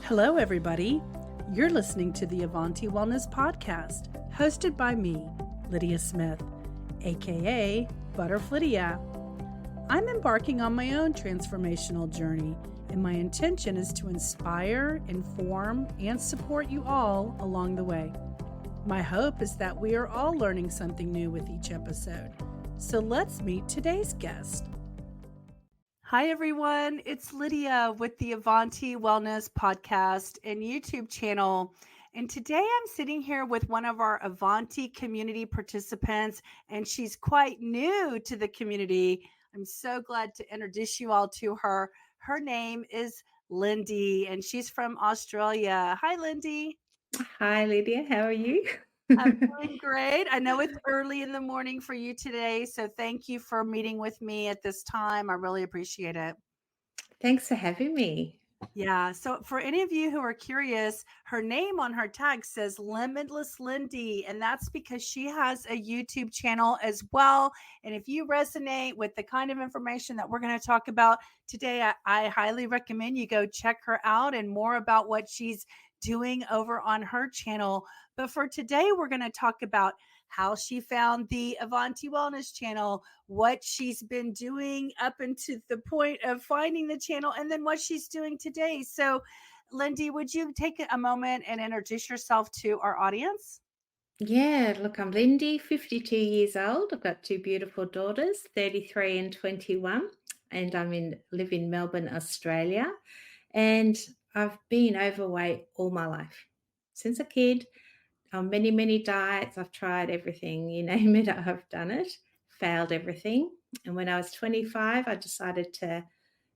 Hello, everybody. You're listening to the Avanti Wellness Podcast, hosted by me, Lydia Smith, aka Butterflydia. I'm embarking on my own transformational journey, and my intention is to inspire, inform, and support you all along the way. My hope is that we are all learning something new with each episode. So let's meet today's guest. Hi, everyone. It's Lydia with the Avanti Wellness Podcast and YouTube channel. And today I'm sitting here with one of our Avanti community participants, and she's quite new to the community. I'm so glad to introduce you all to her. Her name is Lindy, and she's from Australia. Hi, Lindy. Hi, Lydia. How are you? I'm doing great. I know it's early in the morning for you today, so thank you for meeting with me at this time. I really appreciate it. Thanks for having me. Yeah. So for any of you who are curious, her name on her tag says Limitless Lindy, and that's because she has a YouTube channel as well. And if you resonate with the kind of information that we're going to talk about today, I highly recommend you go check her out and more about what she's doing over on her channel. But for today, we're going to talk about how she found the Avanti Wellness channel, what she's been doing up until the point of finding the channel, and then what she's doing today. So, Lindy, would you take a moment and introduce yourself to our audience? Yeah, look, I'm Lindy, 52 years old. I've got two beautiful daughters, 33 and 21, and live in Melbourne, Australia. And I've been overweight all my life. Since a kid, on many, many diets. I've tried everything, you name it, I've done it, failed everything. And when I was 25, I decided to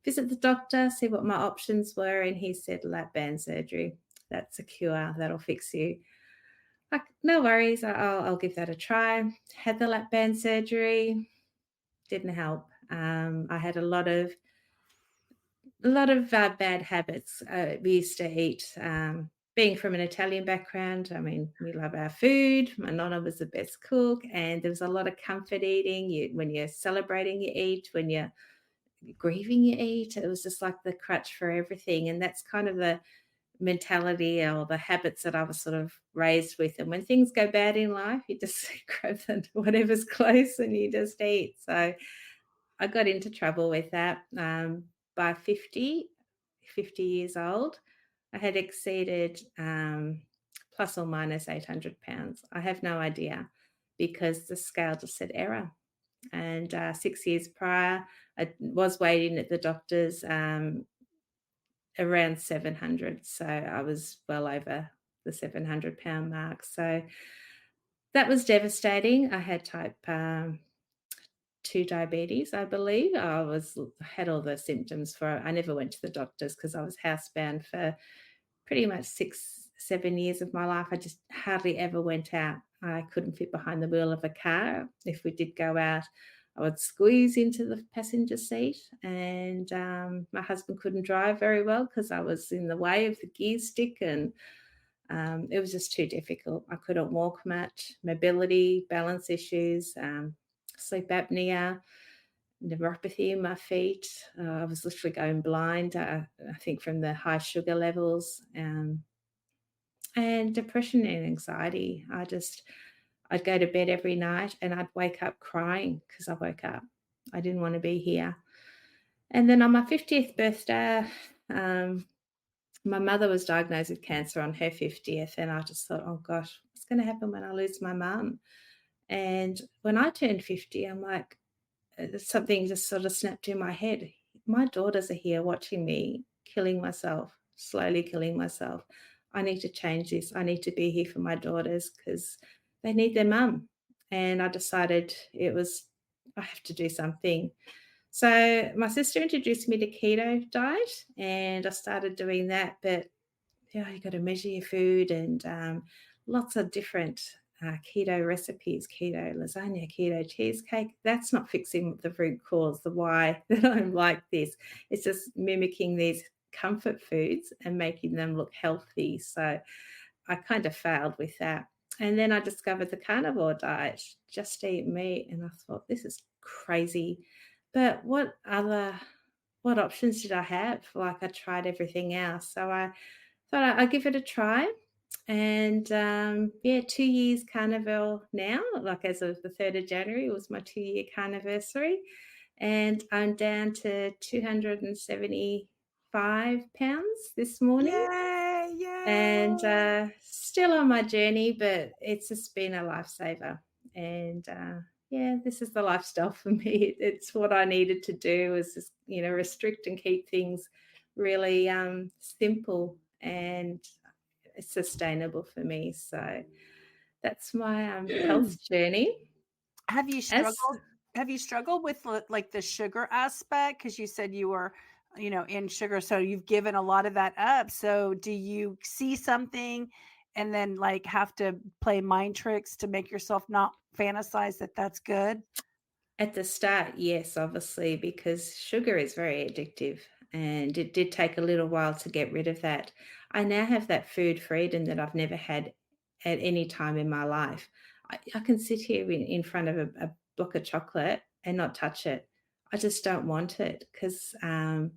visit the doctor, see what my options were, and he said lap band surgery. That's a cure, that'll fix you. Like, no worries, I'll give that a try. Had the lap band surgery, didn't help. I had a lot of bad habits. We used to eat. Being from an Italian background, I mean, we love our food. My nonna was the best cook, and there was a lot of comfort eating. When you're celebrating, you eat. When you're grieving, you eat. It was just like the crutch for everything, and that's kind of the mentality or the habits that I was sort of raised with. And when things go bad in life, you just grab whatever's close and you just eat. So I got into trouble with that. By 50 years old, I had exceeded plus or minus 800 pounds. I have no idea because the scale just said error. And 6 years prior, I was waiting at the doctor's around 700. So I was well over the 700-pound mark. So that was devastating. I had type 2 diabetes, I believe. Had all the symptoms for it. I never went to the doctors because I was housebound for pretty much 6-7 years of my life. I just hardly ever went out. I couldn't fit behind the wheel of a car. If we did go out, I would squeeze into the passenger seat, and my husband couldn't drive very well because I was in the way of the gear stick, and it was just too difficult. I couldn't walk much, mobility, balance issues, sleep apnea, neuropathy in my feet. I was literally going blind, I think from the high sugar levels, and depression and anxiety. I'd go to bed every night and I'd wake up crying because I woke up. I didn't want to be here. And then on my 50th birthday, my mother was diagnosed with cancer on her 50th, and I just thought, oh gosh, what's going to happen when I lose my mum? And when I turned 50, I'm like, something just sort of snapped in my head. My daughters are here watching me slowly killing myself. I need to change this. I need to be here for my daughters because they need their mum. And I decided I have to do something. So my sister introduced me to keto diet, and I started doing that. But yeah, you got to measure your food, and lots of different keto recipes, keto lasagna, keto cheesecake. That's not fixing the root cause, the why that I'm like this. It's just mimicking these comfort foods and making them look healthy. So I kind of failed with that. And then I discovered the carnivore diet, just eat meat. And I thought, this is crazy. But what options did I have? Like, I tried everything else. So I thought I'd give it a try. And yeah, 2 years Carnivore now, like as of the 3rd of January was my 2-year carniversary. And I'm down to 275 pounds this morning. Yay! And Yay! still on my journey, but it's just been a lifesaver. And yeah, this is the lifestyle for me. It's what I needed to do is just, restrict and keep things really simple and sustainable for me. So that's my health journey. Have you As struggled have you struggled with like the sugar aspect? Because you said you were, in sugar, so you've given a lot of that up. So do you see something and then like have to play mind tricks to make yourself not fantasize that that's good? At the start, yes, obviously, because sugar is very addictive, and it did take a little while to get rid of that. I now have that food freedom that I've never had at any time in my life. I can sit here in front of a block of chocolate and not touch it. I just don't want it because I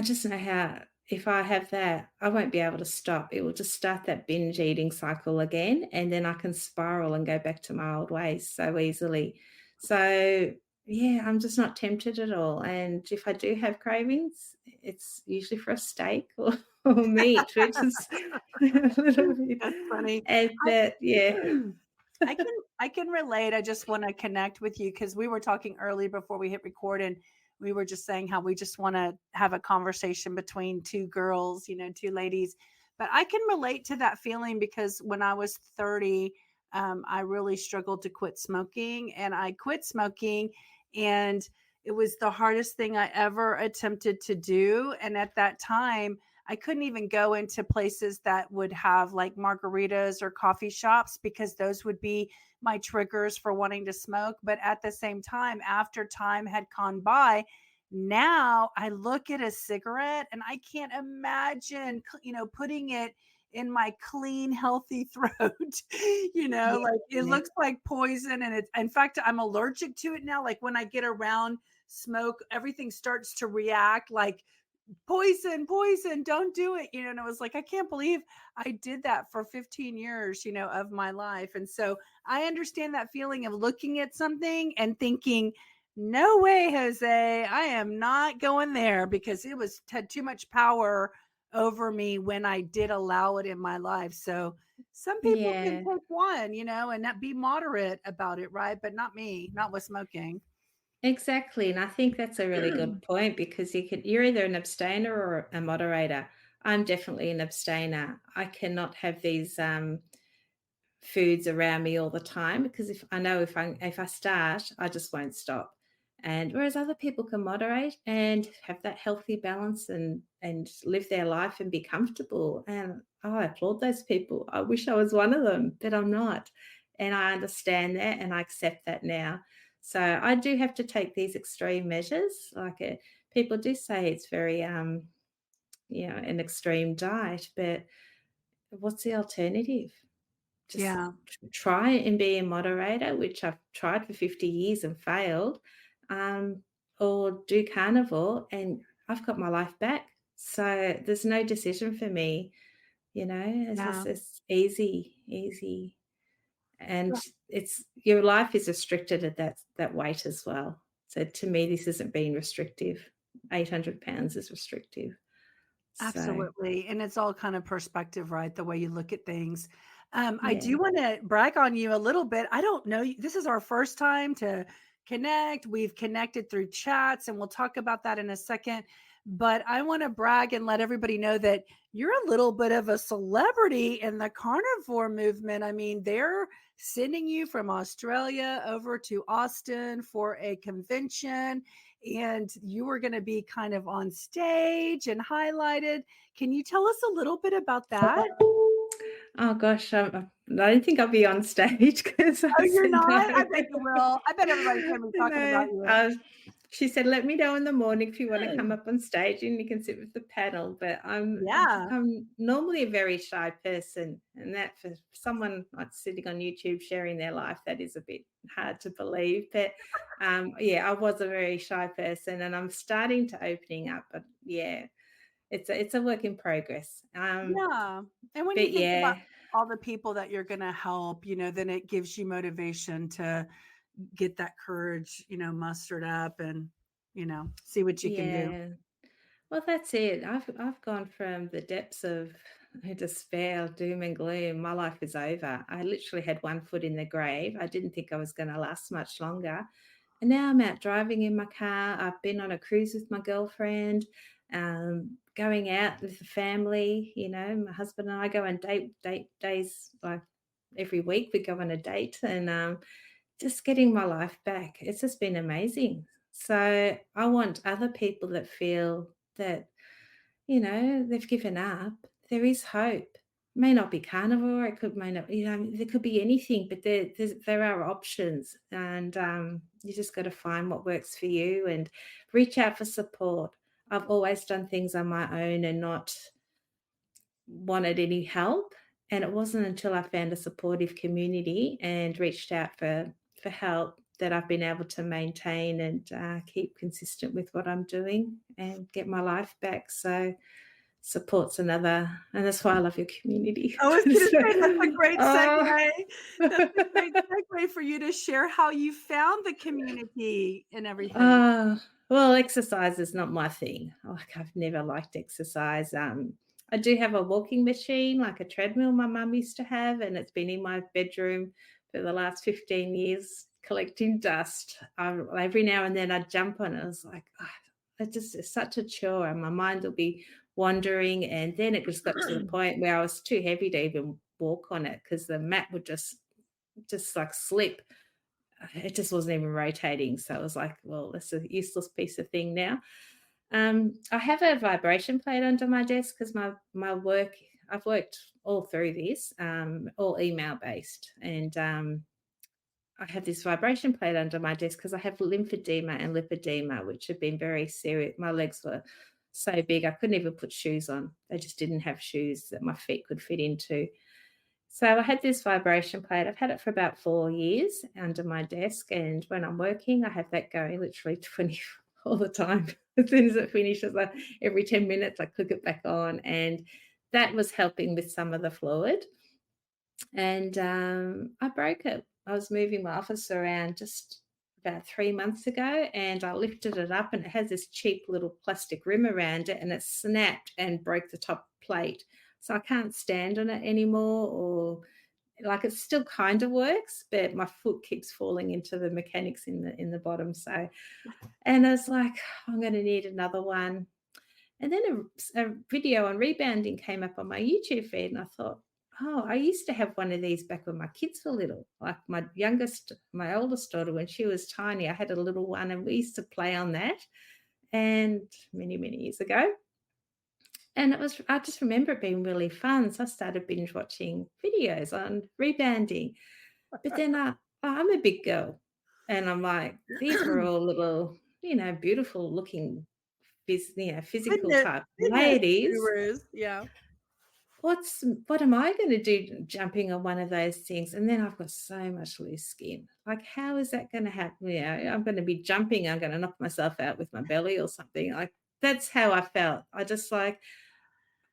just know how if I have that, I won't be able to stop. It will just start that binge eating cycle again, and then I can spiral and go back to my old ways so easily. So, yeah, I'm just not tempted at all. And if I do have cravings, it's usually for a steak or, or meat, which is a little bit. That's funny. And that, yeah, I I can relate. I just want to connect with you because we were talking early before we hit record, and we were just saying how we just want to have a conversation between two girls, two ladies. But I can relate to that feeling because when I was 30, I really struggled to quit smoking, and I quit smoking, and it was the hardest thing I ever attempted to do. And at that time, I couldn't even go into places that would have like margaritas or coffee shops because those would be my triggers for wanting to smoke. But at the same time, after time had gone by, now I look at a cigarette and I can't imagine, putting it in my clean, healthy throat. yeah, Like it yeah, looks like poison. And it's, in fact, I'm allergic to it now. Like when I get around smoke, everything starts to react like poison, poison, don't do it. And I was like, I can't believe I did that for 15 years, of my life. And so I understand that feeling of looking at something and thinking, no way, Jose, I am not going there because it was had too much power over me when I did allow it in my life. So some people can yeah. take one, and not be moderate about it, right? But not me, not with smoking. Exactly, and I think that's a really good point because you're either an abstainer or a moderator. I'm definitely an abstainer. I cannot have these foods around me all the time because if I know if I start, I just won't stop. And whereas other people can moderate and have that healthy balance and live their life and be comfortable. And I applaud those people. I wish I was one of them, but I'm not. And I understand that and I accept that now. So I do have to take these extreme measures. People do say it's very an extreme diet, but what's the alternative? Just Yeah. try and be a moderator, which I've tried for 50 years and failed, um, or do carnivore, and I've got my life back. So there's no decision for me, Yeah. it's easy, easy. And it's your life is restricted at that weight as well. So to me, this isn't being restrictive. 800 pounds is restrictive. So Absolutely, and it's all kind of perspective, right? The way you look at things. I yeah. do wanna brag on you a little bit. I don't know you, this is our first time to connect. We've connected through chats, and we'll talk about that in a second, but I wanna brag and let everybody know that you're a little bit of a celebrity in the carnivore movement. I mean, they're sending you from Australia over to Austin for a convention, and you were going to be kind of on stage and highlighted. Can you tell us a little bit about that? Oh gosh, I don't think I'll be on stage because I Oh, you're said not? I no. bet you will. I bet everybody's going to be talking about No, you. she said, "Let me know in the morning if you wanna come up on stage and you can sit with the panel," but Yeah. I'm normally a very shy person, and that for someone like sitting on YouTube sharing their life, that is a bit hard to believe, but, yeah, I was a very shy person, and I'm starting to opening up, but yeah. it's a work in progress. Yeah, and when you But think about yeah, all the people that you're gonna help, then it gives you motivation to get that courage, mustered up and, see what you can do. yeah. Well, that's it. I've gone from the depths of despair, doom and gloom. My life is over. I literally had one foot in the grave. I didn't think I was going to last much longer. And now I'm out driving in my car. I've been on a cruise with my girlfriend, going out with the family. My husband and I go on date days like every week. We go on a date, and just getting my life back. It's just been amazing. So I want other people that feel that, they've given up. There is hope. May not be carnivore. It could may not, there could be anything, but there are options, and you just got to find what works for you and reach out for support. I've always done things on my own and not wanted any help. And it wasn't until I found a supportive community and reached out for help that I've been able to maintain and keep consistent with what I'm doing and get my life back. So support's another, and that's why I love your community. I was gonna So, say that's a great oh, segue. That's a great segue for you to share how you found the community and everything. oh, well, exercise is not my thing. Like I've never liked exercise. I do have a walking machine, like a treadmill my mum used to have, and it's been in my bedroom for the last 15 years collecting dust. Every now and then I'd jump on it. I was like, oh, it's such a chore, and my mind will be wandering. And then it just got to the point where I was too heavy to even walk on it because the mat would just like slip. It just wasn't even rotating. So I was like, well, that's a useless piece of thing now. I have a vibration plate under my desk because my work, I've worked all through this, all email based. And I have this vibration plate under my desk because I have lymphedema and lipedema, which have been very serious. My legs were so big, I couldn't even put shoes on. They just didn't have shoes that my feet could fit into. So I had this vibration plate. I've had it for about 4 years under my desk, and when I'm working, I have that going literally 20 all the time. As soon as it finishes, every 10 minutes, I click it back on, and that was helping with some of the fluid. And I broke it. I was moving my office around just about 3 months ago, and I lifted it up, and it has this cheap little plastic rim around it, and it snapped and broke the top plate. So I can't stand on it anymore, or like it still kind of works, but my foot keeps falling into the mechanics in the bottom. So, and I was like, I'm going to need another one. And then a video on rebounding came up on my YouTube feed, and I thought, oh, I used to have one of these back when my kids were little. Like my oldest daughter, when she was tiny, I had a little one, and we used to play on that. And many, many years ago. And I just remember it being really fun. So I started binge watching videos on rebounding. But then I'm a big girl, and I'm like, these were all little, beautiful looking, physical Fitness type fitness ladies. gurus, yeah. What am I going to do jumping on one of those things? And then I've got so much loose skin. Like, how is that going to happen? I'm going to be jumping. I'm going to knock myself out with my belly or something. Like, that's how I felt. I just like,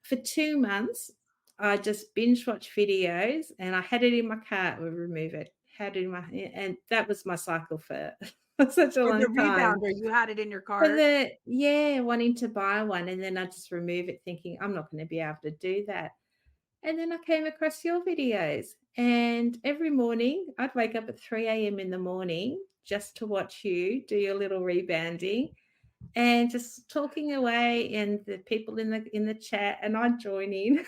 for 2 months, I just binge watched videos, and I had it in my cart, would remove it, had it in my, and that was my cycle for such a For the long time. rebounder, you had it in your For cart? the yeah, wanting to buy one, and then I just remove it thinking, "I'm not gonna be able to do that." And then I came across your videos, and every morning I'd wake up at 3 a.m. in the morning just to watch you do your little rebounding and just talking away, and the people in the chat, and I'd join in.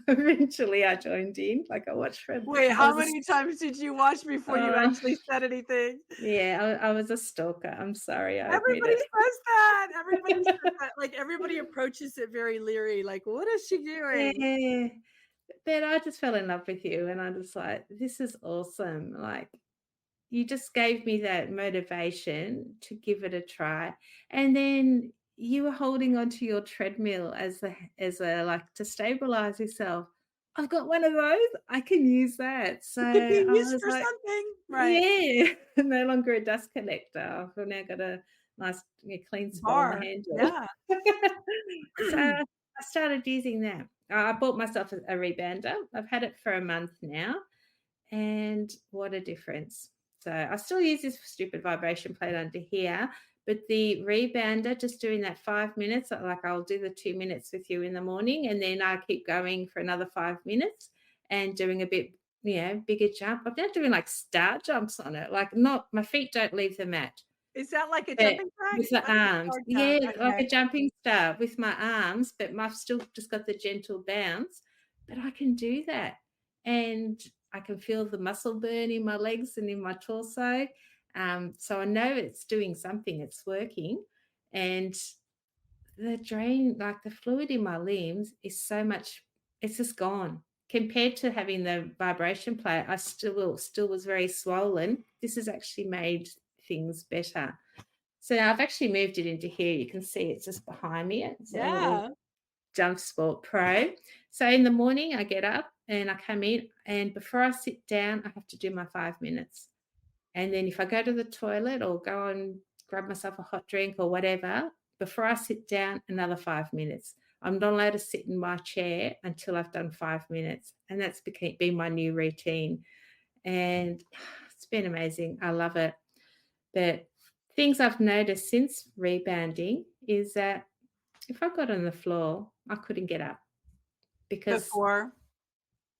Eventually I joined in, like I watched from Wait, I how was a many times did you watch before you uh, actually said anything? yeah, I was a stalker. I'm sorry, I admit Everybody it. says that. Everybody says that. Like, everybody approaches it very leery, like, "What is she doing?" Yeah, but I just fell in love with you, and I was like, "This is awesome." Like, you just gave me that motivation to give it a try. And then you were holding onto your treadmill as a like to stabilize yourself. I've got one of those. I can use that. So It could be I used was for like, something. Right. yeah, no longer a dust collector. I've now got a nice clean spot on the Bar. handle. Yeah. So I started using that. I bought myself a rebounder. I've had it for a month now, and what a difference. So I still use this stupid vibration plate under here, but the rebounder, just doing that 5 minutes, like I'll do the 2 minutes with you in the morning, and then I keep going for another 5 minutes and doing a bit, bigger jump. I'm now doing like star jumps on it, like not my feet don't leave the mat. Is that like a But jumping jack? with the Like a arms. star Yeah, jump, like okay. a jumping star with my arms, but I've still just got the gentle bounce, but I can do that, and I can feel the muscle burn in my legs and in my torso, so I know it's doing something, it's working, and the drain, like, the fluid in my limbs is so much it's just gone. Compared to having the vibration plate, I still was very swollen. This has actually made things better. So now I've actually moved it into here. You can see it's just behind me. It's a little Yeah. Jump Sport Pro. So in the morning, I get up and I come in, and before I sit down, I have to do my 5 minutes. And then if I go to the toilet or go and grab myself a hot drink or whatever, before I sit down, another 5 minutes. I'm not allowed to sit in my chair until I've done 5 minutes. And that's been my new routine. And it's been amazing. I love it. But things I've noticed since rebounding is that if I got on the floor, I couldn't get up because Before?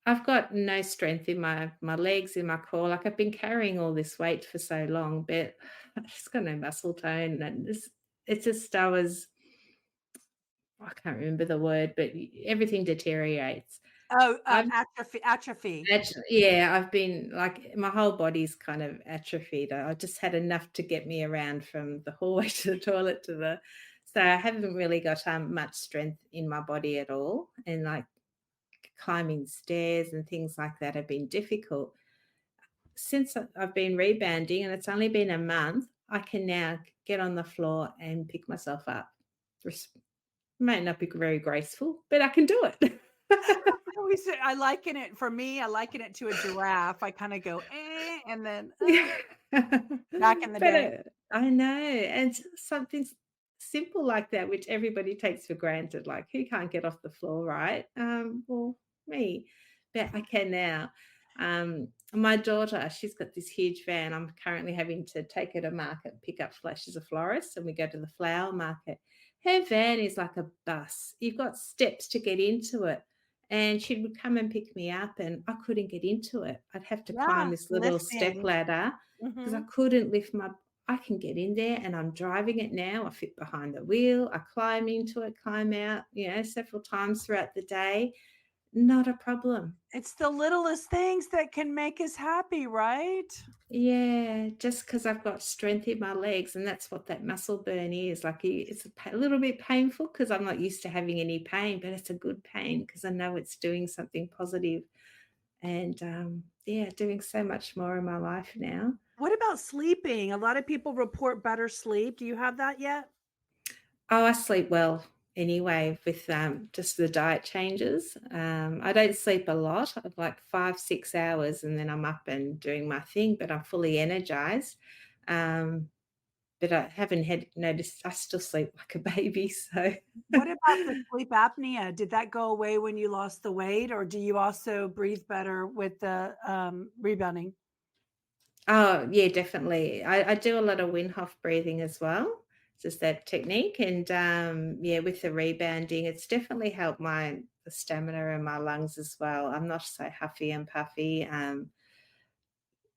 I've got no strength in my legs, in my core. Like I've been carrying all this weight for so long, but I just got no muscle tone. And it's just I can't remember the word, but everything deteriorates. Oh, I've atrophy. actually, yeah, I've been like my whole body's kind of atrophied. I just had enough to get me around from the hallway to the toilet so I haven't really got much strength in my body at all. And like climbing stairs and things like that have been difficult. Since I've been rebounding and it's only been a month, I can now get on the floor and pick myself up. Might not be very graceful, but I can do it. I always say I liken it for me, I liken it to a giraffe. I kinda go, "Eh," and then, Yeah. back in the But, day. I know, and something simple like that, which everybody takes for granted, like, who can't get off the floor, right? Well, me, but I can now. My daughter, she's got this huge van. I'm currently having to take her to market, pick up she's a florist, and we go to the flower market. Her van is like a bus. You've got steps to get into it. And she would come and pick me up, and I couldn't get into it. I'd have to climb Yeah, this little step lifting. ladder because I Mhm. couldn't lift my I can get in there and I'm driving it now. I fit behind the wheel. I climb into it, climb out, several times throughout the day. Not a problem. It's the littlest things that can make us happy, right? Yeah, just because 'cause I've got strength in my legs, and that's what that muscle burn is. Like, it's a little bit painful because 'cause I'm not used to having any pain, but it's a good pain because I know it's doing something positive and, yeah, doing so much more in my life now. What about sleeping? A lot of people report better sleep. Do you have that yet? Oh, I sleep well anyway with, just the diet changes. I don't sleep a lot, like 5, 6 hours, and then I'm up and doing my thing, but I'm fully energized. Um But I haven't had noticed I still sleep like a baby, so What about the sleep apnea? Did that go away when you lost the weight, or do you also breathe better with the, rebounding? Oh, yeah, definitely. I do a lot of Wim breathing as well, just that technique, and, yeah, with the rebounding, it's definitely helped my the stamina in my lungs as well. I'm not so huffy and puffy.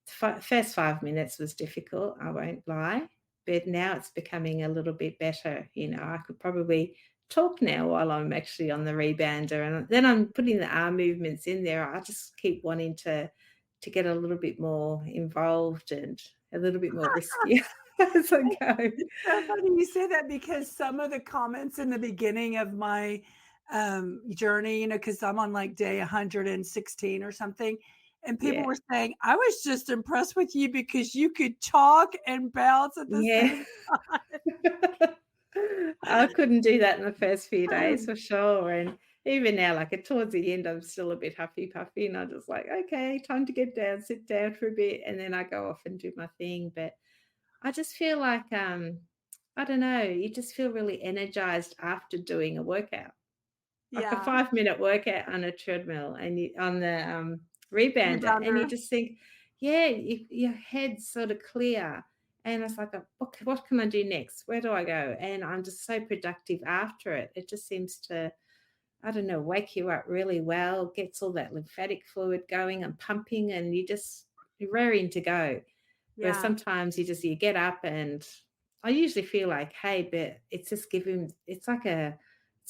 First 5 minutes was difficult, I won't lie, but now it's becoming a little bit better. I could probably talk now while I'm actually on the rebounder, and then I'm putting the arm movements in there. I just keep wanting to get a little bit more involved and a little bit more risky as I go. It's so funny you say that because some of the comments in the beginning of my, journey, because 'cause I'm on, like, day 116 or something, and people Yeah. were saying, "I was just impressed with you because you could talk and bounce at the Yeah. same time." I couldn't do that in the first few days for sure, and even now, like, towards the end, I'm still a bit huffy puffy, and I'm just like, "Okay, time to get down, sit down for a bit," and then I go off and do my thing, but I just feel like, I don't know, you just feel really energized after doing a workout. like a Yeah. 5-minute workout on a treadmill and you on the, rebounder, and you Rebounder. just think, yeah, your head's sort of clear, and it's like, what can I do next? Where do I go? And I'm just so productive after it. It just seems to, I don't know, wake you up really well, gets all that lymphatic fluid going and pumping, and you're raring to go. Where Yeah. sometimes you get up and I usually feel like, hey, but it's just giving, it's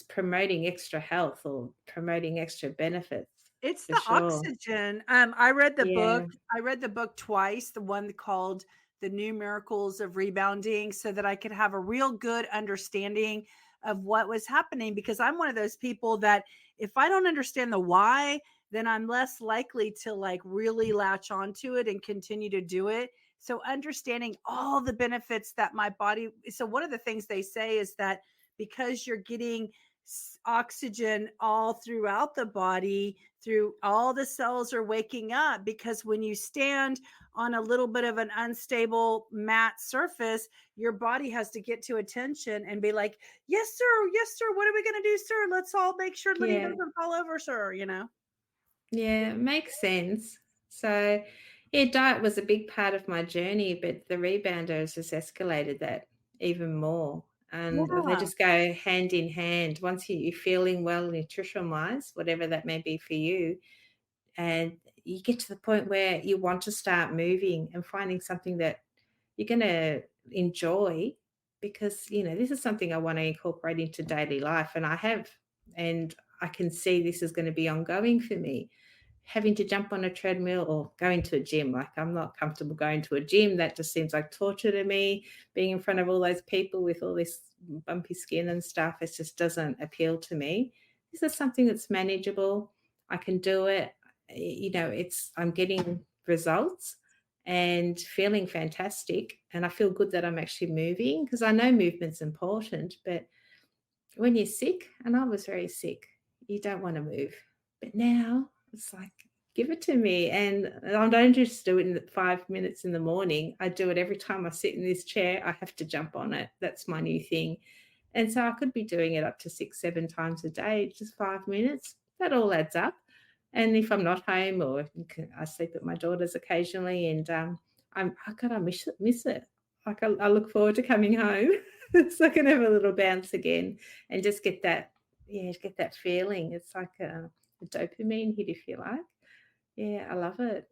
promoting extra health or promoting extra benefits It's for the sure. oxygen. I read the book. Yeah. I read the book twice, the one called The New Miracles of Rebounding, so that I could have a real good understanding of what was happening, because I'm one of those people that if I don't understand the why, then I'm less likely to like really latch onto it and continue to do it. So understanding all the benefits that my body, so one of the things they say is that because you're getting oxygen all throughout the body, through all the cells are waking up, because when you stand on a little bit of an unstable mat surface, your body has to get to attention and be like, yes sir, what are we going to do, sir? Let's all make sure Lydia Yeah. doesn't fall over, sir, Yeah, makes sense. So, yeah, diet was a big part of my journey, but the rebounder has just escalated that even more. And they Yeah. just go hand in hand. Once you're feeling well nutrition wise, whatever that may be for you, and you get to the point where you want to start moving and finding something that you're going to enjoy, because this is something I want to incorporate into daily life, and I have, and I can see this is going to be ongoing for me. Having to jump on a treadmill or going to a gym, like, I'm not comfortable going to a gym. That just seems like torture to me. Being in front of all those people with all this bumpy skin and stuff, it just doesn't appeal to me. This is something that's manageable. I can do it. I'm getting results and feeling fantastic, and I feel good that I'm actually moving, because I know movement's important, but when you're sick, and I was very sick, you don't want to move. But now it's like, give it to me. And I don't just do it in 5 minutes in the morning. I do it every time I sit in this chair. I have to jump on it. That's my new thing. And so I could be doing it up to 6, 7 times a day, just 5 minutes. That all adds up. And if I'm not home, or I sleep at my daughter's occasionally, and I miss it. Like, I look forward to coming home so I can have a little bounce again and just get that feeling. It's like a dopamine hit, if you like. Yeah, I love it.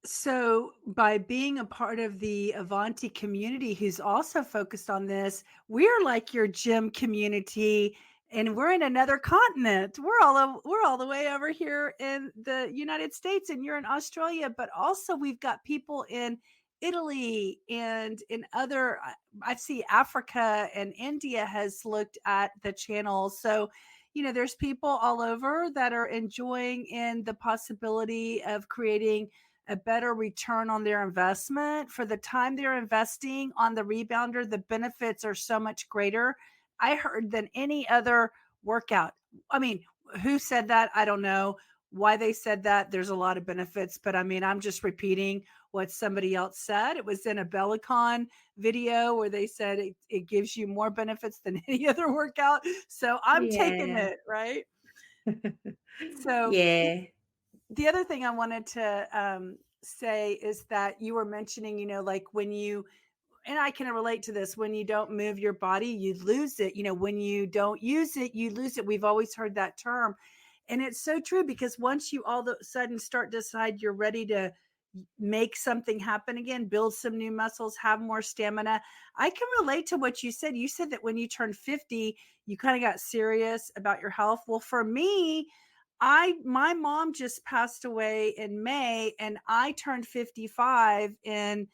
So, by being a part of the Avanti community who's also focused on this, we're like your gym community, and we're in another continent. We're all the way over here in the United States, and you're in Australia, but also we've got people in Italy and in other, I see Africa and India has looked at the channel. So, there's people all over that are enjoying in the possibility of creating a better return on their investment for the time they're investing on the rebounder. The benefits are so much greater, I heard, than any other workout. I mean, who said that? I don't know why they said that. There's a lot of benefits, but I mean, I'm just repeating what somebody else said. It was in a Bellicon video where they said it gives you more benefits than any other workout. So I'm taking Yeah. it, right? So Yeah. the other thing I wanted to say is that you were mentioning, like when you, and I can relate to this, when you don't move your body, you lose it. When you don't use it, you lose it. We've always heard that term. And it's so true, because once you all of a sudden start to decide you're ready to make something happen again, build some new muscles, have more stamina. I can relate to what you said. You said that when you turned 50, you kind of got serious about your health. Well, for me, my mom just passed away in May, and I turned 55 in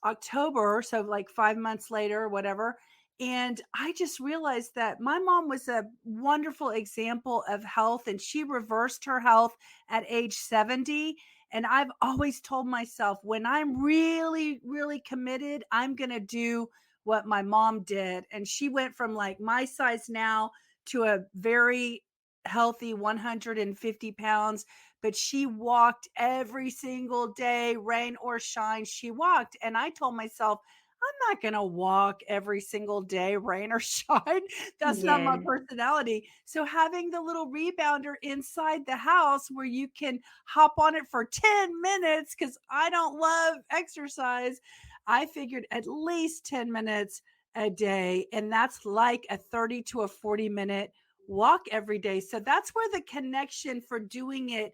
October, so like 5 months later, or whatever. And I just realized that my mom was a wonderful example of health, and she reversed her health at age 70. And I've always told myself, when I'm really, really committed, I'm going to do what my mom did. And she went from like my size now to a very healthy 150 pounds, but she walked every single day, rain or shine. She walked. And I told myself, I'm not going to walk every single day, rain or shine. That's not my Yeah. personality. So having the little rebounder inside the house where you can hop on it for 10 minutes, because I don't love exercise, I figured at least 10 minutes a day. And that's like a 30 to a 40-minute walk every day. So that's where the connection for doing it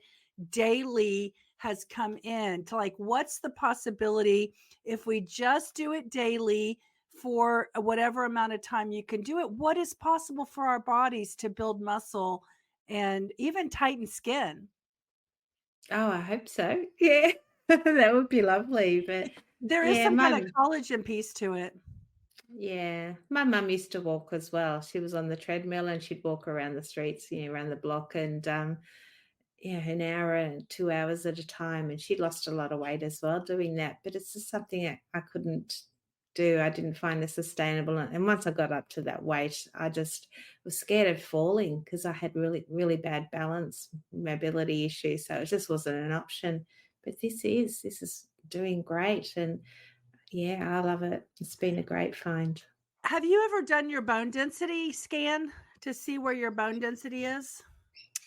daily has come in to, like, what's the possibility if we just do it daily for whatever amount of time you can do it? What is possible for our bodies to build muscle and even tighten skin? Oh, I hope so. Yeah. That would be lovely, but There is yeah, some kind of collagen piece to it. my mum used to walk as well. She was on the treadmill and she'd walk around the streets, around the block and, yeah, an hour and 2 hours at a time, and she lost a lot of weight as well doing that, but it's just something I couldn't do. I didn't find it sustainable, and once I got up to that weight, I just was scared of falling because I had really, really bad balance, mobility issues, so it just wasn't an option, but this is doing great, and yeah, I love it. It's been a great find. Have you ever done your bone density scan to see where your bone density is?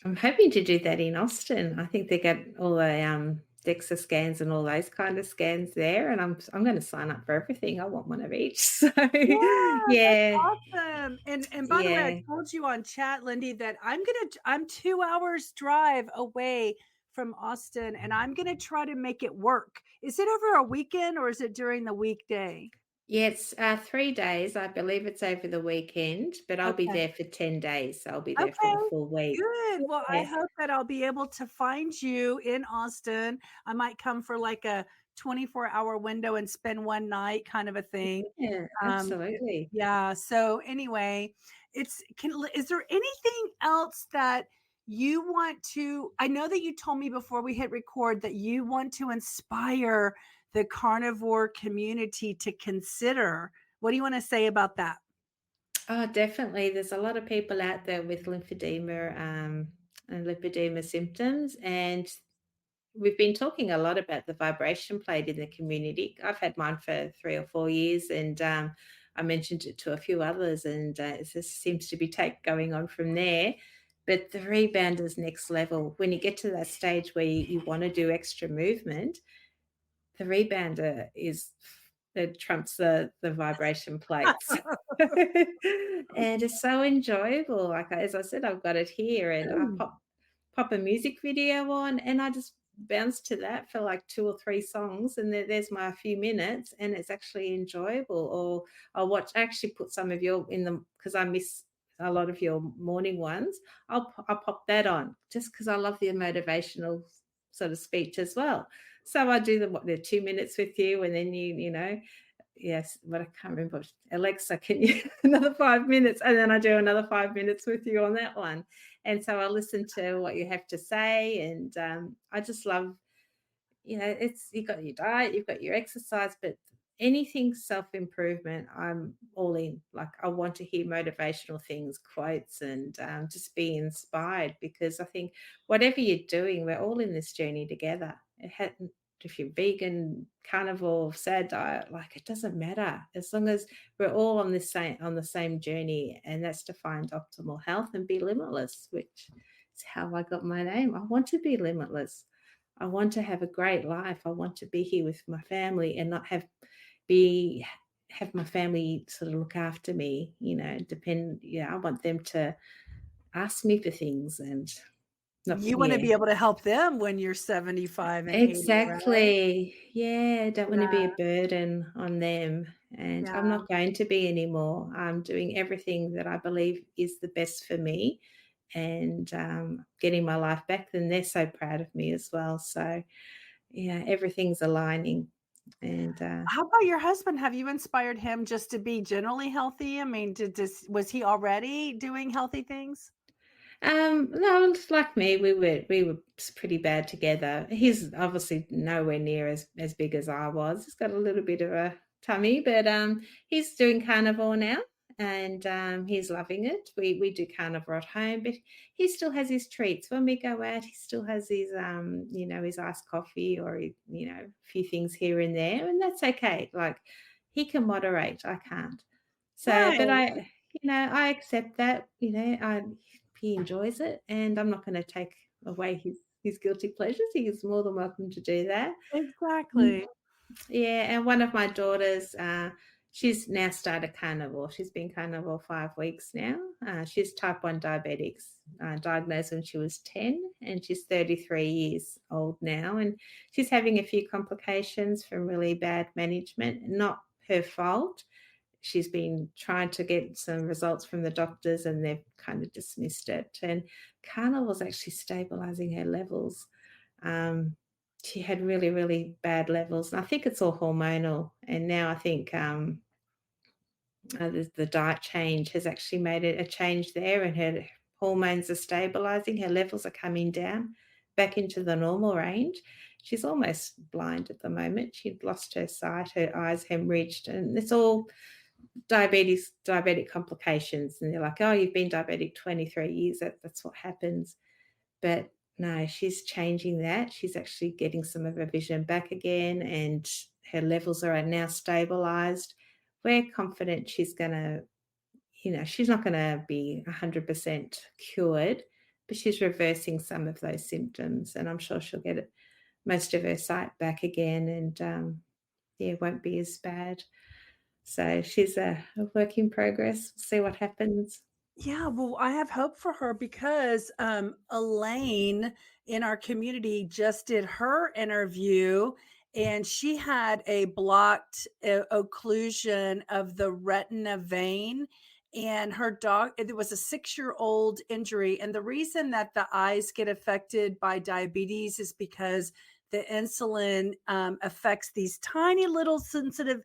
I'm hoping to do that in Austin. I think they get all the, DEXA scans and all those kind of scans there, and I'm gonna sign up for everything. I want one of each. So, Yeah, that's yeah, awesome. And by the way, I yeah. told you on chat, Lindy, that I'm 2 hours drive away from Austin, and I'm gonna try to make it work. Is it over a weekend or is it during the weekday? Yeah, it's, 3 days. I believe it's over the weekend, but I'll be Okay. there for 10 days, so I'll be there for Okay, the full week. good. Well, I Yeah. hope that I'll be able to find you in Austin. I might come for like a 24-hour window and spend one night kind of a thing. Yeah, Um, absolutely. yeah, so anyway, is there anything else that you want to, I know that you told me before we hit record that you want to inspire the carnivore community to consider. What do you wanna say about that? Oh, definitely. There's a lot of people out there with lymphedema, and lipedema symptoms, and we've been talking a lot about the vibration plate in the community. I've had mine for 3 or 4 years, and, I mentioned it to a few others, and, it just seems to be take going on from there. But the rebound is next level. When you get to that stage where you wanna do extra movement, the rebounder is it trumps the vibration plates. And it's so enjoyable. Like, as I said, I've got it here, and I pop a music video on, and I just bounce to that for like 2 or 3 songs, and there's my few minutes, and it's actually enjoyable. Or I actually put some of your in them because I miss a lot of your morning ones. I'll pop that on just because I love the motivational sort of speech as well. So I do the 2 minutes with you, and then yes, but I can't remember. Alexa, can you another 5 minutes? And then I do another 5 minutes with you on that one. And so I listen to what you have to say, and, I just love it's you've got your diet, you've got your exercise, but anything self-improvement, I'm all in. Like, I want to hear motivational things, quotes, and, just be inspired because I think whatever you're doing, we're all in this journey together. If you're vegan, carnivore, sad diet, like, it doesn't matter as long as we're all on the same journey, and that's to find optimal health and be limitless, which is how I got my name. I want to be limitless. I want to have a great life. I want to be here with my family and not be have my family sort of look after me, I want them to ask me for things and not You wanna yeah. be able to help them when you're 75 and 80, right? Exactly. Yeah, I don't wanna be Yeah, a burden on them, and I'm yeah. not going to be anymore. I'm doing everything that I believe is the best for me and, getting my life back, and they're so proud of me as well. So, yeah, everything's aligning and, How about your husband? Have you inspired him just to be generally healthy? I mean, was he already doing healthy things? No, it's like me, we were pretty bad together. He's obviously nowhere near as big as I was. He's got a little bit of a tummy, but he's doing carnivore now, and he's loving it. We do carnivore at home, but he still has his treats when we go out. He still has his his iced coffee or a few things here and there, and that's okay. Like he can moderate, I can't. So, but Right. I accept that, he enjoys it, and I'm not gonna take away his guilty pleasures. He is more than welcome to do that. Mm. Exactly. Yeah, and one of my daughters, she's now started carnivore. She's been carnivore 5 weeks now. She's type 1 diabetics, diagnosed when she was 10, and she's 33 years old now, and she's having a few complications from really bad management. Not her fault. She's been trying to get some results from the doctors, and they've kind of dismissed it, and carnivore's actually stabilizing her levels. Um, she had really, really bad levels, and I think it's all hormonal, and now I think, the diet change has actually made it a change there, and her hormones are stabilizing, her levels are coming down back into the normal range. She's almost blind at the moment. She'd lost her sight, her eyes hemorrhaged, and it's all diabetic complications. And they're like, "Oh, you've been diabetic 23 years, that's what happens." But no, she's changing that. She's actually getting some of her vision back again, and her levels are now stabilized. We're confident she's gonna, she's not gonna be 100% cured, but she's reversing some of those symptoms, and I'm sure she'll get most of her sight back again, and, yeah, it won't be as bad. So she's a work in progress. We'll see what happens. Yeah, well, I have hope for her because Elaine in our community just did her interview, and she had a blocked occlusion of the retina vein. And her dog, it was a 6-year old injury. And the reason that the eyes get affected by diabetes is because the insulin affects these tiny little sensitive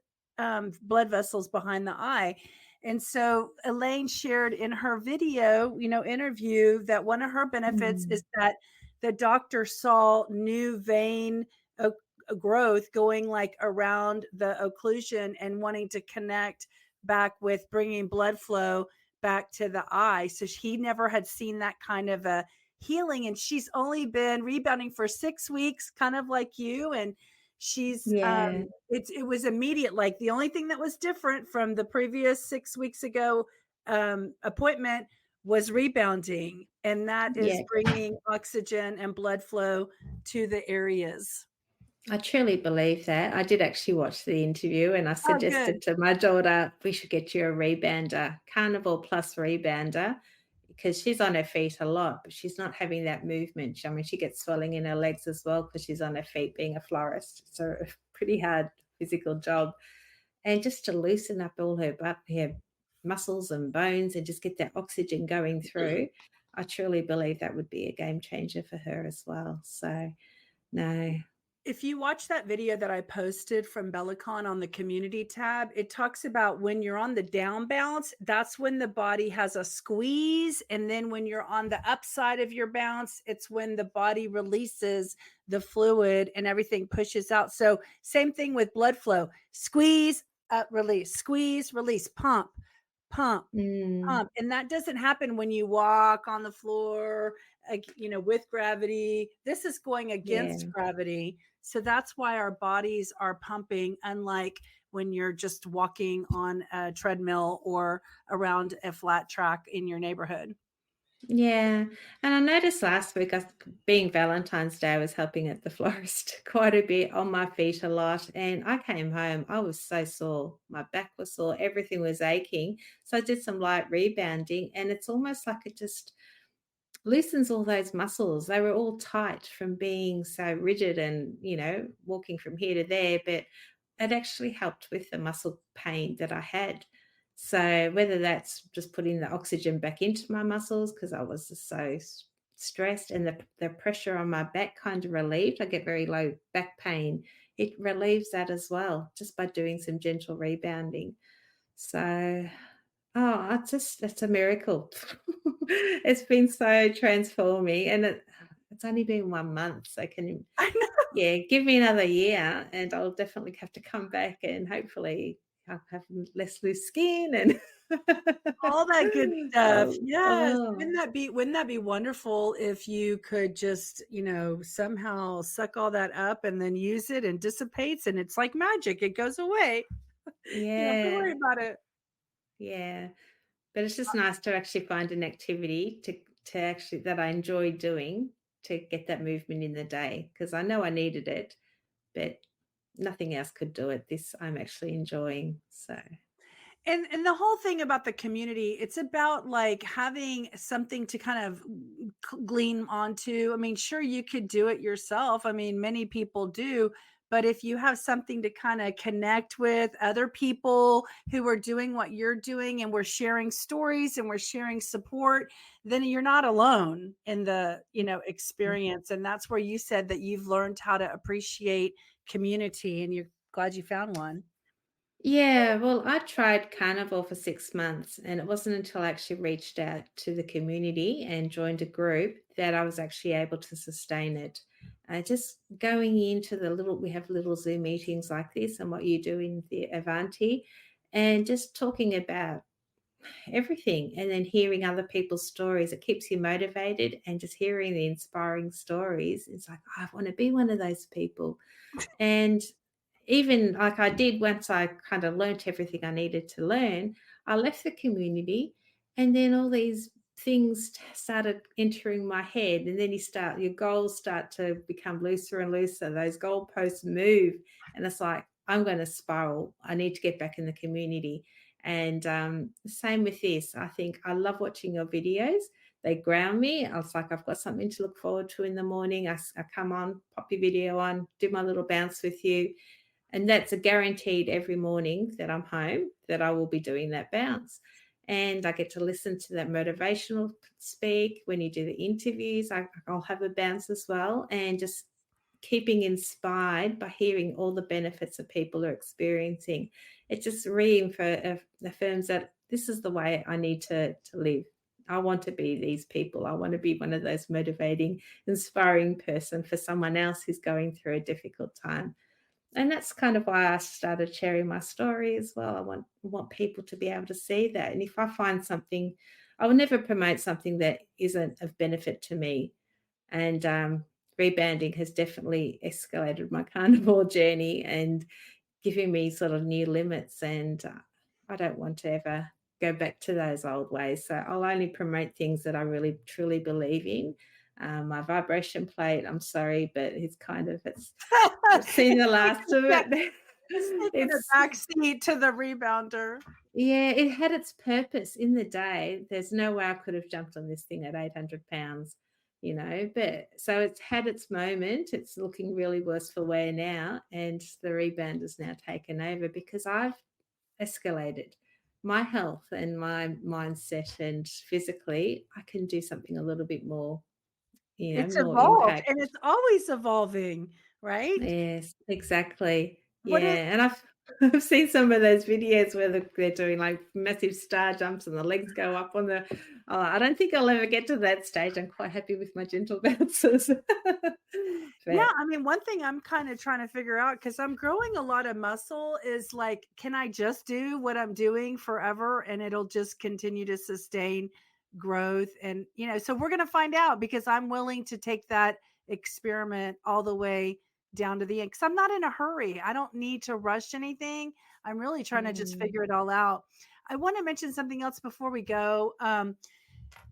blood vessels behind the eye. And so Elaine shared in her video, interview that one of her benefits Mm, is that the doctor saw new vein o- growth going like around the occlusion and wanting to connect back with bringing blood flow back to the eye. So he never had seen that kind of a healing. And she's only been rebounding for 6 weeks, kind of like you. And she's yeah, it was immediate. Like the only thing that was different from the previous 6 weeks ago appointment was rebounding, and that is yeah. bringing oxygen and blood flow to the areas. I truly believe that. I did actually watch the interview, and I Oh, good. suggested to my daughter, we should get you a rebounder, Carnivore Plus rebounder, because she's on her feet a lot, but she's not having that movement. I mean, she gets swelling in her legs as well because she's on her feet being a florist. It's a pretty hard physical job. And just to loosen up all her muscles and bones and just get that oxygen going through, I truly believe that would be a game changer for her as well. So, no. If you watch that video that I posted from Bellicon on the community tab, it talks about when you're on the down bounce, that's when the body has a squeeze. And then when you're on the upside of your bounce, it's when the body releases the fluid and everything pushes out. So, same thing with blood flow, squeeze, release, squeeze, release, pump, pump, Mm, and that doesn't happen when you walk on the floor, with gravity. This is going against yeah. gravity. So that's why our bodies are pumping, unlike when you're just walking on a treadmill or around a flat track in your neighborhood. Yeah, and I noticed last week, being Valentine's Day, I was helping at the florist quite a bit, on my feet a lot, and I came home, I was so sore. My back was sore, everything was aching. So I did some light rebounding, and it's almost like it just loosens all those muscles. They were all tight from being so rigid and, walking from here to there, but it actually helped with the muscle pain that I had. So whether that's just putting the oxygen back into my muscles because I was just so stressed, and the pressure on my back kind of relieved. I get very low back pain. It relieves that as well just by doing some gentle rebounding. So, it's a miracle. It's been so transforming, and it's only been 1 month, so I know yeah, give me another year, and I'll definitely have to come back, and hopefully I'll have less loose skin and all that good stuff. oh, Yes. oh. Wouldn't that be wonderful if you could just, somehow suck all that up and then use it and dissipates and it's like magic. It goes away. You don't have to worry Yeah, about it. yeah. But it's just nice to actually find an activity to actually that I enjoy doing to get that movement in the day because I know I needed it, but nothing else could do it. This I'm actually enjoying. So And the whole thing about the community, it's about like having something to kind of glean onto. I mean, sure, you could do it yourself. I mean, many people do. But if you have something to kind of connect with other people who are doing what you're doing and we're sharing stories and we're sharing support, then you're not alone in the, experience. And that's where you said that you've learned how to appreciate community and you're glad you found one. yeah, well, I tried Carnivore for 6 months, and it wasn't until I actually reached out to the community and joined a group that I was actually able to sustain it. Just going into we have little Zoom meetings like this and what you do in the Avanti, and just talking about everything and then hearing other people's stories. It keeps you motivated, and just hearing the inspiring stories. It's like, I want to be one of those people. And even like I did once I kind of learnt everything I needed to learn, I left the community and then all these things started entering my head. And then your goals start to become looser and looser. Those goalposts move. And it's like, I'm going to spiral. I need to get back in the community. And same with this. I think I love watching your videos. They ground me. I was like, I've got something to look forward to in the morning. I come on, pop your video on, do my little bounce with you, and that's a guaranteed every morning that I'm home that I will be doing that bounce. And I get to listen to that motivational speak. When you do the interviews, I'll have a bounce as well. And just keeping inspired by hearing all the benefits that people are experiencing. It just affirms that this is the way I need to live. I want to be these people. I want to be one of those motivating, inspiring person for someone else who's going through a difficult time. And that's kind of why I started sharing my story as well. I want people to be able to see that. And if I find something, I will never promote something that isn't of benefit to me. And rebounding has definitely escalated my carnivore journey and giving me sort of new limits. And I don't want to ever go back to those old ways. So I'll only promote things that I really truly believe in. My vibration plate, I'm sorry, but I've seen the It's last taking of back it. it's taking a It's back seat to the rebounder. Yeah, it had its purpose in the day. There's no way I could have jumped on this thing at 800 pounds, but so it's had its moment. It's looking really worse for wear now, and the rebound has now taken over because I've escalated my health and my mindset, and physically, I can do something a little bit more, It's more evolved, impact. and it's always evolving, right? Yes, exactly. What it Yeah, and I've I've seen some of those videos where they're doing like massive star jumps and the legs go up on the. Oh, I don't think I'll ever get to that stage. I'm quite happy with my gentle bounces. Yeah, But I mean, one thing I'm kinda trying to figure out because 'cause I'm growing a lot of muscle is, like, can I just do what I'm doing forever and it'll just continue to sustain growth? And, so we're gonna find out because I'm willing to take that experiment all the way down to the end. Because 'cause I'm not in a hurry. I don't need to rush anything. I'm really trying to just mm, figure it all out. I wanna mention something else before we go.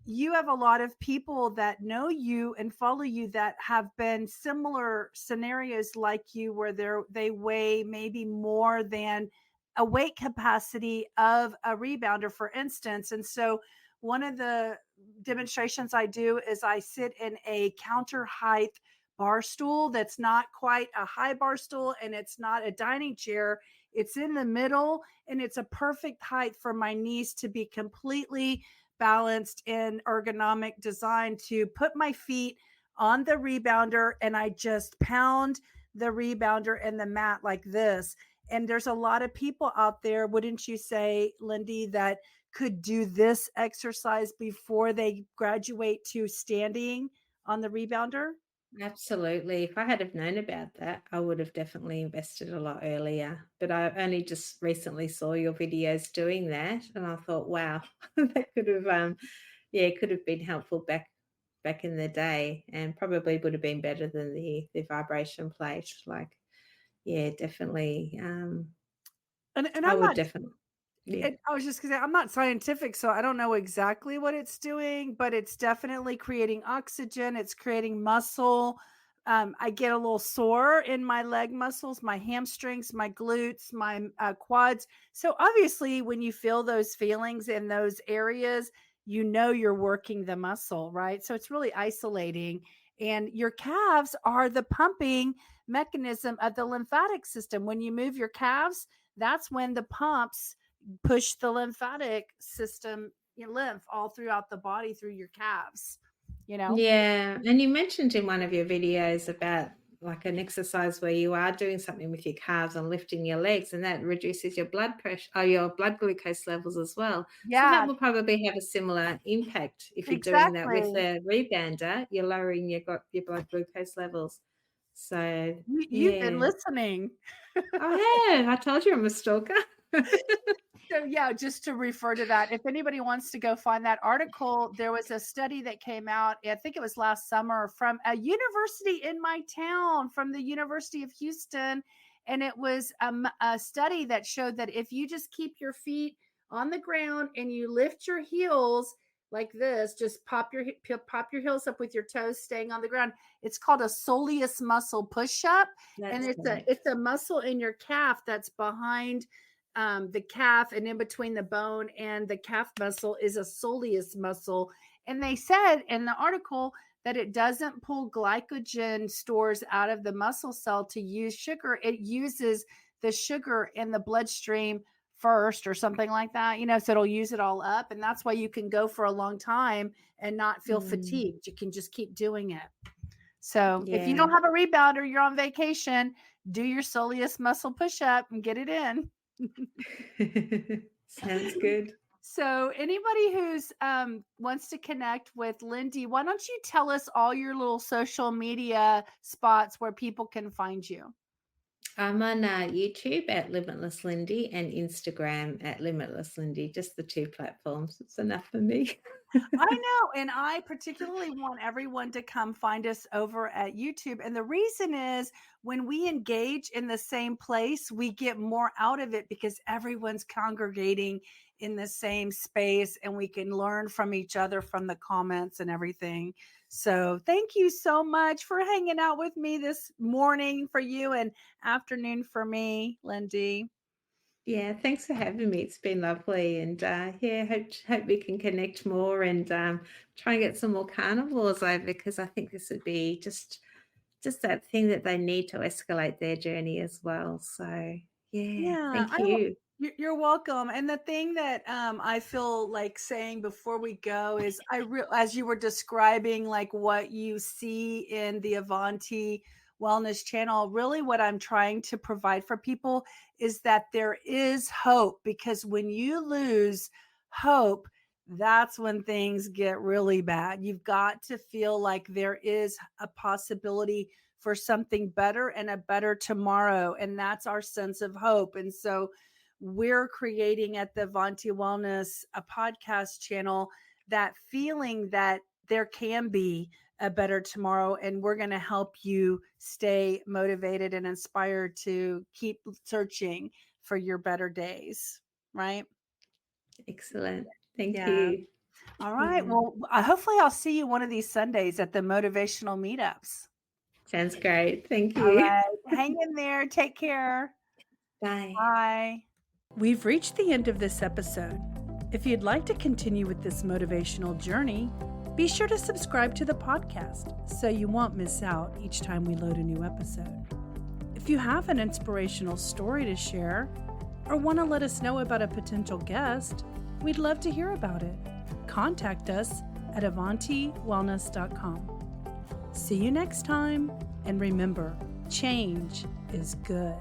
You have a lot of people that know you and follow you that have been similar scenarios like you where they weigh maybe more than a weight capacity of a rebounder, for instance. And so one of the demonstrations I do is I sit in a counter height bar stool that's not quite a high bar stool and it's not a dining chair. It's in the middle and it's a perfect height for my knees to be completely balanced and ergonomic design to put my feet on the rebounder and I just pound the rebounder and the mat like this. And there's a lot of people out there, wouldn't you say, Lindy, that could do this exercise before they graduate to standing on the rebounder? absolutely. If I had have known about that, I would have definitely invested a lot earlier. But I only just recently saw your videos doing that, and I thought, wow, that could have yeah, it could have been helpful back in the day, and probably would have been better than the vibration plate. Like, yeah, definitely. And I I'm would not definitely. Yeah. I was just gonna say, I'm not scientific, so I don't know exactly what it's doing, but it's definitely creating oxygen. It's creating muscle. I get a little sore in my leg muscles, my hamstrings, my glutes, my quads. So obviously, when you feel those feelings in those areas, you know you're working the muscle, right? So it's really isolating. And your calves are the pumping mechanism of the lymphatic system. When you move your calves, that's when the pumps push the lymphatic system, your lymph all throughout the body through your calves, you know? Yeah, and you mentioned in one of your videos about like an exercise where you are doing something with your calves and lifting your legs, and that reduces your blood pressure or your blood glucose levels as well. So that Yeah, will probably have a similar impact if you're doing that with exactly. a rebounder. You're lowering your blood glucose levels. So You've been yeah, listening. I have. I told you I'm a stalker. So yeah, just to refer to that, if anybody wants to go find that article, there was a study that came out, I think it was last summer, from a university in my town, from the University of Houston. And it was a study that showed that if you just keep your feet on the ground and you lift your heels like this, just pop your heels up with your toes staying on the ground. It's called a soleus muscle push up, and That's it's a right. it's a muscle in your calf that's behind the calf, and in between the bone and the calf muscle is a soleus muscle. And they said in the article that it doesn't pull glycogen stores out of the muscle cell to use sugar. It uses the sugar in the bloodstream first or something like that, so it'll use it all up. And that's why you can go for a long time and not feel Mm, fatigued. You can just keep doing it. So if you yeah. don't have a rebounder, you're on vacation, do your soleus muscle push up and get it in. Sounds good. So anybody who's wants to connect with Lindy, why don't you tell us all your little social media spots where people can find you? I'm on YouTube at Limitless Lindy and Instagram at Limitless Lindy, just the two platforms. It's enough for me. I know. And I particularly want everyone to come find us over at YouTube. And the reason is when we engage in the same place, we get more out of it because everyone's congregating in the same space and we can learn from each other from the comments and everything. So thank you so much for hanging out with me this morning for you and afternoon for me, Lindy. Yeah, thanks for having me. It's been lovely, and yeah, hope we can connect more and try and get some more carnivores over because I think this would be just that thing that they need to escalate their journey as well. So yeah, Yeah, thank you. you're welcome. And the thing that I feel like saying before we go is as you were describing like what you see in the Avanti Wellness channel, really what I'm trying to provide for people is that there is hope, because when you lose hope, that's when things get really bad. You've got to feel like there is a possibility for something better and a better tomorrow. And that's our sense of hope. And so we're creating at the Avanti Wellness, a podcast channel, that feeling that there can be a better tomorrow. And we're going to help you stay motivated and inspired to keep searching for your better days. Right? Excellent. Thank Yeah. you. All right. Yeah, Well, hopefully I'll see you one of these Sundays at the motivational meetups. sounds great. Thank All you. right. Hang in there. Take care. Bye. Bye. We've reached the end of this episode. If you'd like to continue with this motivational journey, be sure to subscribe to the podcast so you won't miss out each time we load a new episode. If you have an inspirational story to share or want to let us know about a potential guest, we'd love to hear about it. Contact us at avantiwellness.com. See you next time, and remember, change is good.